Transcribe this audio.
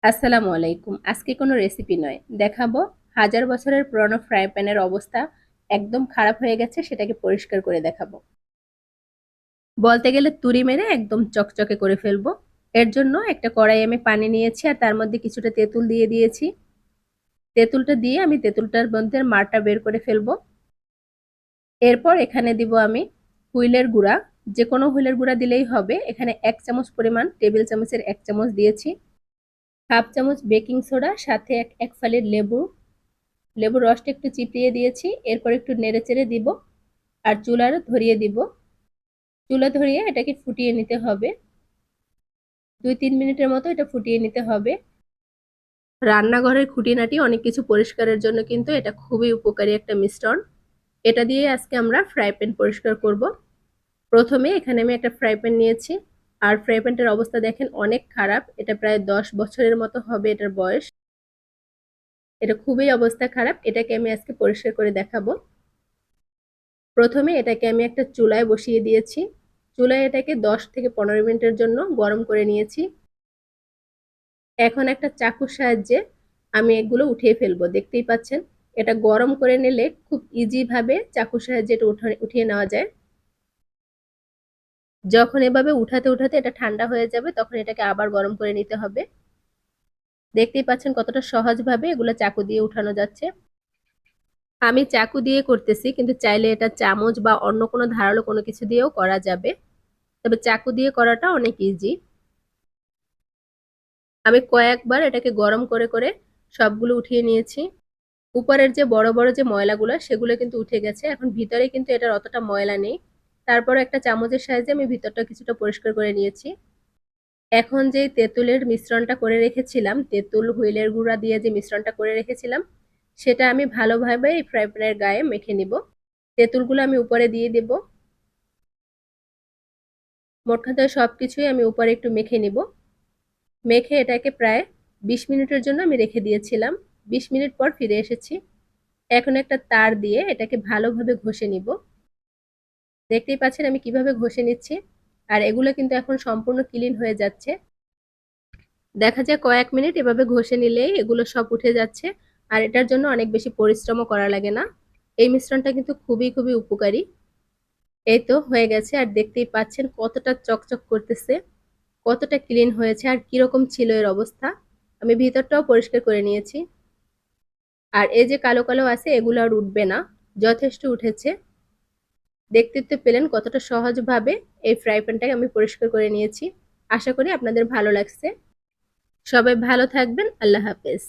আসসালামু আলাইকুম। আজকে কোনো রেসিপি নয়, দেখাবো হাজার বছরের পুরনো ফ্রাই প্যানের অবস্থা একদম খারাপ হয়ে গেছে, সেটাকে পরিষ্কার করে দেখাবো। বলতে গেলে তুড়ি মেরে একদম চকচকে করে ফেলবো। এর জন্য একটা কড়াই আমি পানি নিয়েছি আর তার মধ্যে কিছুটা তেঁতুল দিয়ে দিয়েছি। তেঁতুলটা দিয়ে আমি তেঁতুলটার মধ্যে মারটা বের করে ফেলবো। এরপর এখানে দিব আমি হুইলের গুঁড়া, যে কোনো হুইলের গুঁড়া দিলেই হবে। এখানে 1 চামচ পরিমাণ, টেবিল চামচের 1 চামচ দিয়েছি। হাফ চামচ বেকিং সোডা, সাথে এক ফালি লেবুর রসটা একটু চিপিয়ে দিয়েছি। এরপর একটু নেড়েচেড়ে দিব আর চুলার ধরিয়ে দিব। চুলা ধরিয়ে এটাকে ফুটিয়ে নিতে হবে। 2-3 মিনিটের মতো এটা ফুটিয়ে নিতে হবে। রান্নাঘরের খুঁটিনাটি অনেক কিছু পরিষ্কারের জন্য কিন্তু এটা খুবই উপকারী একটা মিশ্রণ। এটা দিয়ে আজকে আমরা ফ্রাই প্যান পরিষ্কার করব। প্রথমে এখানে আমি একটা ফ্রাই প্যান নিয়েছি আর ফ্রাই প্যানটার অবস্থা দেখেন অনেক খারাপ। এটা প্রায় 10 বছরের মতো হবে এটার বয়স। এটা খুবই অবস্থা খারাপ। এটাকে আমি আজকে পরিষ্কার করে দেখাবো। প্রথমে এটাকে আমি একটা চুলায় বসিয়ে দিয়েছি। চুলায় এটাকে 10 থেকে 15 মিনিটের জন্য গরম করে নিয়েছি। এখন একটা চাকুর সাহায্যে আমি এগুলো উঠিয়ে ফেলবো। দেখতেই পাচ্ছেন, এটা গরম করে নিলে খুব ইজি ভাবে চাকুর সাহায্যে এটা উঠিয়ে নেওয়া যায়। যখন এভাবে উঠাতে উঠাতে এটা ঠান্ডা হয়ে যাবে, তখন এটাকে আবার গরম করে নিতে হবে। দেখতেই পাচ্ছেন কতটা সহজ ভাবে এগুলো চাকু দিয়ে উঠানো যাচ্ছে। আমি চাকু দিয়ে করতেছি, কিন্তু চাইলে এটা চামচ বা অন্য কোনো ধারালো কোনো কিছু দিয়েও করা যাবে, তবে চাকু দিয়ে করাটা অনেক ইজি। আমি কয়েকবার এটাকে গরম করে করে সবগুলো উঠিয়ে নিয়েছি। উপরের যে বড় বড় যে ময়লাগুলো সেগুলো কিন্তু উঠে গেছে। এখন ভিতরে কিন্তু এটার অতটা ময়লা নেই। তারপর একটা চামচের সাহায্যে আমি ভিতরটা কিছুটা পরিষ্কার করে নিয়েছি। এখন যে তেঁতুলের মিশ্রণটা করে রেখেছিলাম, তেঁতুল হুইলের গুঁড়া দিয়ে যে মিশ্রণটা করে রেখেছিলাম, সেটা আমি ভালোভাবে এই ফ্রাই প্যানের গায়ে মেখে নিব। তেঁতুলগুলো আমি উপরে দিয়ে দেব। মোট কথা সবকিছুই আমি উপরে একটু মেখে নিব। মেখে এটাকে প্রায় 20 মিনিটের জন্য আমি রেখে দিয়েছিলাম। 20 মিনিট পর ফিরে এসেছি। এখন একটা তার দিয়ে এটাকে ভালোভাবে ঘষে নিব। দেখতেই পাচ্ছেন আমি কিভাবে ঘষে নিচ্ছি। আর এগুলো কিন্তু এখন সম্পূর্ণ ক্লিন হয়ে যাচ্ছে। দেখা যায় কয়েক মিনিট এভাবে ঘষে নিলেই এগুলো সব উঠে যাচ্ছে। আর এটার জন্য অনেক বেশি পরিশ্রমও করা লাগে না। এই মিশ্রণটা কিন্তু খুবই খুবই উপকারী। এই তো হয়ে গেছে। আর দেখতেই পাচ্ছেন কতটা চকচক করতেছে, কতটা ক্লিন হয়েছে আর কিরকম ছিল এর অবস্থা। আমি ভিতরটাও পরিষ্কার করে নিয়েছি। আর এই যে কালো কালো আছে এগুলো আর উঠবে না, যথেষ্ট উঠেছে। দেখতে তো পেলেন কতটা সহজভাবে এই ফ্রাই প্যানটাকে আমি পরিষ্কার করে নিয়েছি। আশা করি আপনাদের ভালো লাগছে। সবাই ভালো থাকবেন। আল্লাহ হাফেজ।